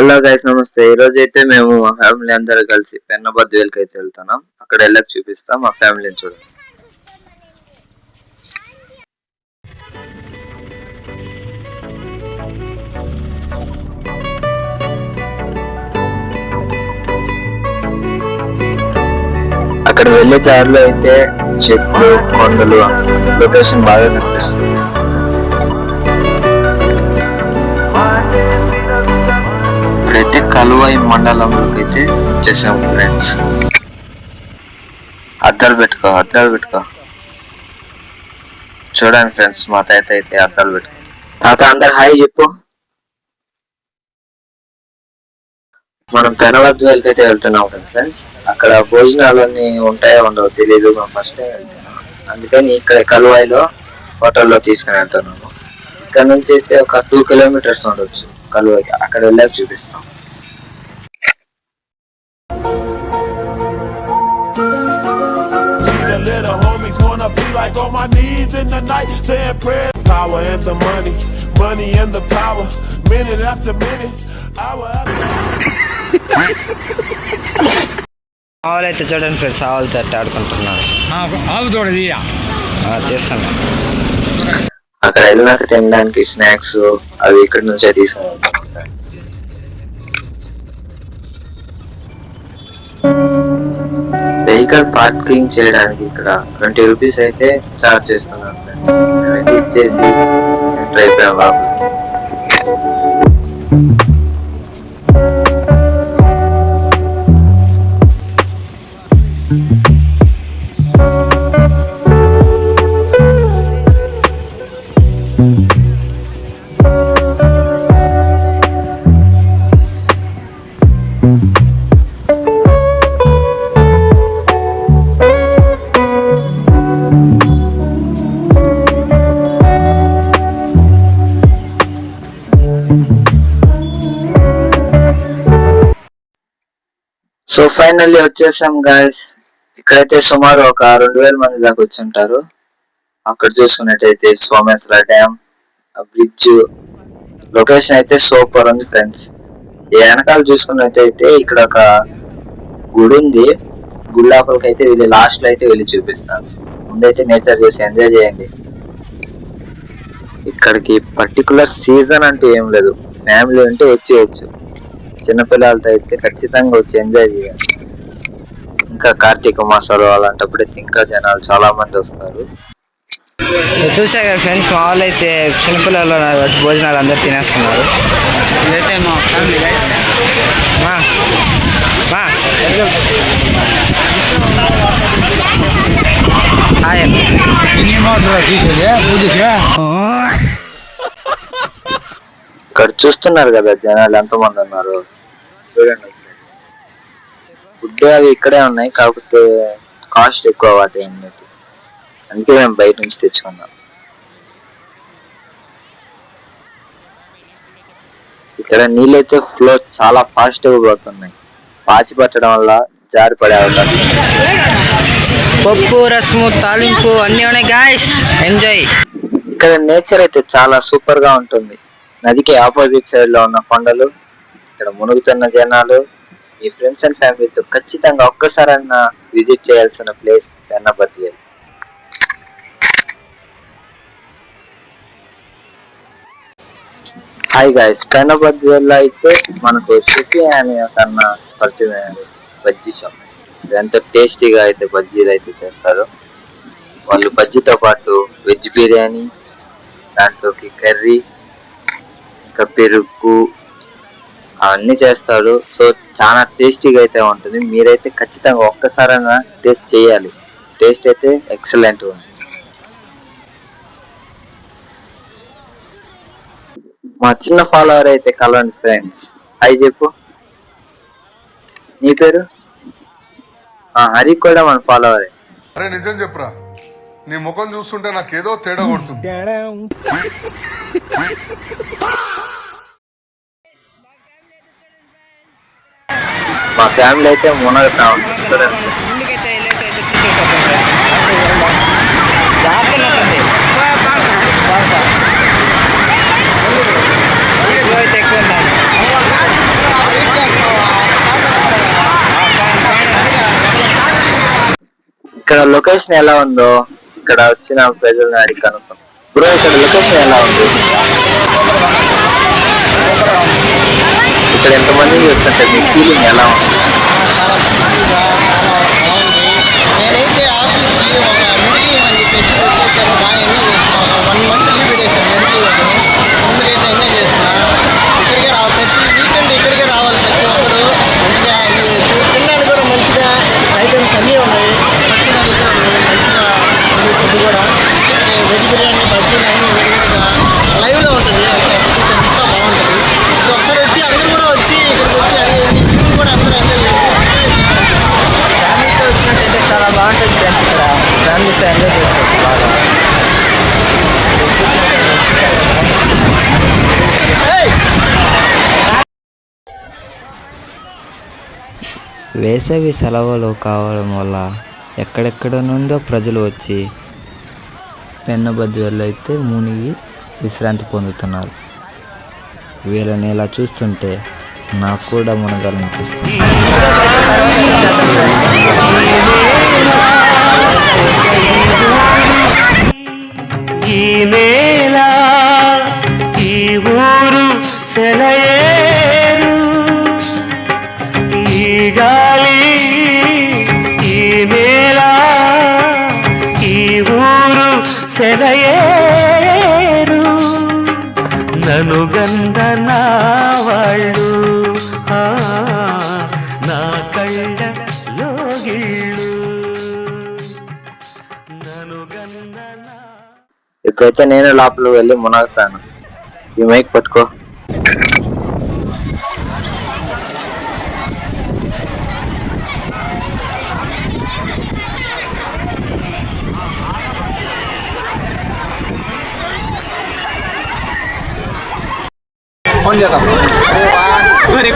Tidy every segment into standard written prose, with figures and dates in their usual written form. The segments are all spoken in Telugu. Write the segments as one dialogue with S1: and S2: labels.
S1: హలో గైస్, నమస్తే. ఈ రోజు అయితే మేము మా ఫ్యామిలీ అందరూ కలిసి పెన్నబద్వేలుకి అయితే వెళ్తున్నాం. అక్కడ వెళ్ళక చూపిస్తాం మా ఫ్యామిలీని చూడండి. అక్కడ వెళ్ళే దారిలో అయితే చెట్లు, కొండలు, లొకేషన్ బాగా కనిపిస్తుంది. ఇప్పుడైతే కలువాయి మండలంలోకి అయితే వచ్చేసాము ఫ్రెండ్స్. అద్దాలు పెట్టుకో చూడండి ఫ్రెండ్స్, మా తాత అయితే అద్దాలు పెట్టుకో. తాత అందరు హాయ్ చెప్పు. మనం పెనబద్వేలుకి అయితే వెళ్తున్నాం కదా ఫ్రెండ్స్. అక్కడ భోజనాలన్నీ ఉంటాయో ఉండవో తెలియదు, మనం ఫస్ట్ టైం వెళ్తున్నాం. అందుకని ఇక్కడ కలువాయిలో హోటల్లో తీసుకుని వెళ్తున్నాము. ఇక్కడ నుంచి అయితే ఒక 2 కిలోమీటర్స్ ఉండొచ్చు కలువాయికి. అక్కడ వెళ్ళాక చూపిస్తాం.
S2: Like on my knees in the night, saying prayer. Power and the money, money and the power. Minute after minute, hour after
S3: ఆవులు అయితే చూడండి ఫ్రెండ్స్, ఆవులు తట్టి ఆడుకుంటున్నారు. తీస్తాను.
S1: అక్కడ వెళ్ళినాక తినడానికి స్నాక్స్ అవి ఇక్కడ నుంచే తీసుకుని ఫ్రెండ్స్. వెహికల్ పార్కింగ్ చేయడానికి ఇక్కడ 20 రూపీస్ అయితే చార్జ్ చేస్తున్నారు ఫ్రెండ్స్. ఇచ్చేసి డ్రైవ్ బాబు. సో ఫైనల్లీ వచ్చేసాం గాయస్. ఇక్కడైతే సుమారు ఒక 2000 మంది దాకా వచ్చి ఉంటారు. అక్కడ చూసుకున్నట్టయితే సోమేశ్వర డ్యామ్, బ్రిడ్జ్ లొకేషన్ అయితే సూపర్ ఉంది ఫ్రెండ్స్. ఈ వెనకాల చూసుకున్నట్టయితే ఇక్కడ ఒక గుడి ఉంది. గుడి లోపలికి అయితే వెళ్ళి లాస్ట్ లో అయితే వెళ్ళి చూపిస్తాను. ముందైతే నేచర్ చూసి ఎంజాయ్ చేయండి. ఇక్కడికి పర్టికులర్ సీజన్ అంటే ఏం లేదు, ఫ్యామిలీ ఉంటే వచ్చేయచ్చు. చిన్నపిల్లలతో అయితే ఖచ్చితంగా వచ్చి ఎంజాయ్ చేయాలి. ఇంకా కార్తీక మాసాలు అలాంటప్పుడు అయితే ఇంకా జనాలు చాలా మంది వస్తారు.
S3: చూసా కదా ఫ్రెండ్స్, మా వాళ్ళు అయితే చిన్నపిల్లలు భోజనాలు అందరూ తినేస్తున్నారు. ఇదైతే మా ఫ్యామిలీ గైస్.
S1: ఇక్కడ చూస్తున్నారు కదా జనాలు ఎంతమంది ఉన్నారు చూడండి. ఫుడ్ అవి ఇక్కడే ఉన్నాయి, కాకపోతే కాస్ట్ ఎక్కువ వాటి అన్నట్టు. అందుకే మేము బయట నుంచి తెచ్చుకున్నాం. ఇక్కడ నీళ్ళైతే ఫ్లో చాలా ఫాస్ట్ గా పోతున్నాయి. పాచి పట్టడం వల్ల జారి పడే అవకాశం.
S3: పప్పు, రసము, తాలింపు అన్ని ఉన్నాయి గాయ్స్, ఎంజాయ్.
S1: ఇక్కడ నేచర్ అయితే చాలా సూపర్ గా ఉంటుంది. నదికి ఆపోజిట్ సైడ్ లో ఉన్న కొండలు, ఇక్కడ మునుగుతున్న జనాలు. మీ ఫ్రెండ్స్ అండ్ ఫ్యామిలీతో ఖచ్చితంగా ఒక్కసారన్నా విజిట్ చేయాల్సిన ప్లేస్ పెన్నబద్వేలు. హాయ్ గాయ్స్, పెన్నబద్వేల్లో అయితే మనకు సిటీ అని కన్నా పరిచయం బజ్జీ షాప్. ఎంతో టేస్టీగా అయితే బజ్జీలు అయితే చేస్తారు వాళ్ళు. బజ్జీతో పాటు వెజ్ బిర్యానీ, దాంట్లోకి కర్రీ, ఇంకా పెరుగు అవన్నీ చేస్తారు. సో చాలా టేస్టీగా అయితే ఉంటుంది. మీరైతే ఖచ్చితంగా ఒక్కసారైనా టేస్ట్ చేయాలి. టేస్ట్ అయితే ఎక్సలెంట్ ఉంది. మా చిన్న ఫాలోవర్ అయితే కలవండి ఫ్రెండ్స్, హాయ్ చెప్పు. నీ పేరు? హరి కూడా మన ఫాలోవరే.
S4: అరే నిజం చెప్పురా, నీ ముఖం చూస్తుంటే నాకేదో తేడా కొడుతుంది.
S1: మా ఫ్యామిలీ అయితే మునగుతా ఉంది.
S3: ఎక్కువ
S1: ఇక్కడ లొకేషన్ ఎలా ఉందో ఇక్కడ వచ్చిన ప్రజలను అడిగి కనుక్కుందాం. బ్రో, ఇక్కడ లొకేషన్ ఎలా ఉంది? ఇక్కడ ఎంతమంది చూస్తుంటే మీ ఫీలింగ్ ఎలా ఉంది?
S5: నేనైతే ఆఫీస్కి ఒక మీటింగ్ అని చెప్పేసి వచ్చేసాను. బాగా ఎంజాయ్ చేస్తున్నాను. 1 month లీవ్ పెట్టేసాను ఎంజాయ్ ముందుకైతే ఎంజాయ్ చేస్తున్నా. ఇక్కడికే ప్రతి వీకెండ్ ఇక్కడికే రావాలి ప్రతి ఒక్కరు. మంచిగా ఎంజాయ్ చేయొచ్చు. తినడానికి కూడా మంచిగా ఐటమ్స్ అన్నీ ఉన్నాయి. పట్టుకున్నట్లయితే మంచిగా ఉంది. ఫుడ్ కూడా వెజ్ బిర్యానీ, బజ్జీలు అన్నీ వేడివేడిగా లైవ్లో ఉంటుంది. అప్లికేషన్ అంతా బాగుంటుంది. ఒకసారి వచ్చి అందరూ కూడా వచ్చి ఇక్కడికి వచ్చి అన్ని ఫుడ్ కూడా అందరూ ఎంజాయ్ చేస్తారు.
S3: ఫ్యామిలీస్తో వచ్చినట్టయితే చాలా బాగుంటుంది ఫ్రెండ్స్. ఇక్కడ ఫ్యామిలీస్తో ఎంజాయ్ చేసుకోవచ్చు బాగా. వేసవి సెలవులు కావడం వల్ల ఎక్కడెక్కడ నుండో ప్రజలు వచ్చి పెన్నబద్వేల్లో అయితే మునిగి విశ్రాంతి పొందుతున్నారు. వీళ్ళని ఇలా చూస్తుంటే నాకు కూడా మునగాలనిపిస్తుంది.
S6: ఈ నేల ఈ ఊరు సెలయేరు, ఈ గాలి ఈ నేల ఈ ఊరు సెలయేరు, నను గంధ నా వాళ్ళు నా కళ్ళ లోగిళ్ళు, నను గంధ నా.
S1: ఇప్పుడైతే నేను లోపల వెళ్ళి మునగుతాను. ఈ మైక్ పట్టుకో.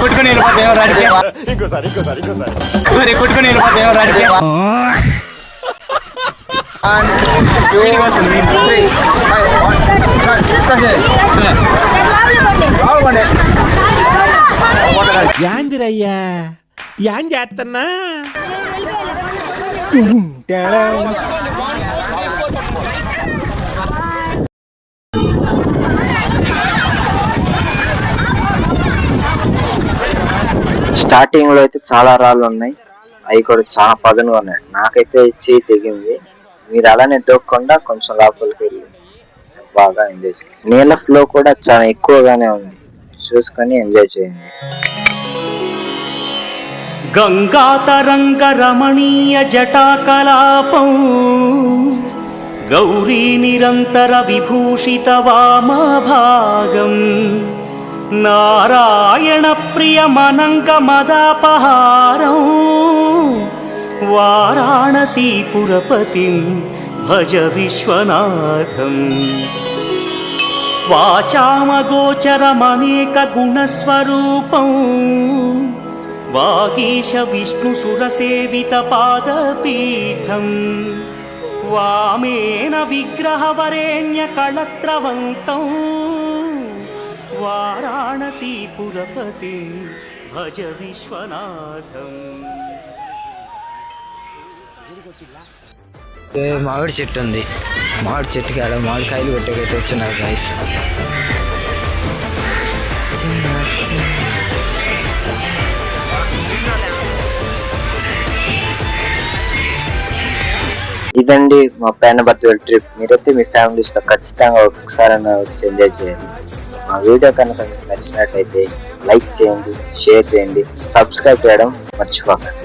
S6: కొట్టుకుని వెళ్ళిపోతాయేమో రాడికి, కొట్టుకుని వెళ్ళిపోతాయేమో రాడికి.
S7: యాందిరయ్యా యాన్ చేస్తున్నా
S1: స్టార్టింగ్ లో అయితే చాలా రాళ్ళు ఉన్నాయి. అవి కూడా చాలా పదునుగా ఉన్నాయి. నాకైతే చెయ్యి తెగింది. మీరు అలానే దూకకుండా కొంచెం లోపలికి వెళ్ళి బాగా ఎంజాయ్ చేయండి. నీళ్ళ ఫ్లో కూడా చాలా ఎక్కువగానే ఉంది. చూసుకొని ఎంజాయ్ చేయండి.
S6: గంగా తరంగ రమణీయ జటాకలాపం, గౌరీ నిరంతర విభూషిత వామభాగం, నారాయణ ప్రియ మనంగ మదాపహారం, వారాణసీపురపతిం భజ విశ్వనాథం, వాచామగోచరమనేక గుణస్వరూపం, వాగీశ విష్ణు సురసేవిత పాదపీఠం, వామేన విగ్రహవరేణ్య కళత్రవంతం, వారాణసీపురపతిం భజ విశ్వనాథం.
S3: మామిడి చెట్టు ఉంది. మామిడి చెట్టుకి అలా మామిడికాయలు కొట్టేకైతే వచ్చినారు గైస్.
S1: ఇదండి మా పెన్నబద్వేల్ ట్రిప్. మీరైతే మీ ఫ్యామిలీస్ తో ఖచ్చితంగా ఒకసారి వచ్చి ఎంజాయ్ చేయండి. మా వీడియో కనుక మీకు నచ్చినట్లయితే లైక్ చేయండి, షేర్ చేయండి, సబ్స్క్రైబ్ చేయడం మర్చిపోకండి.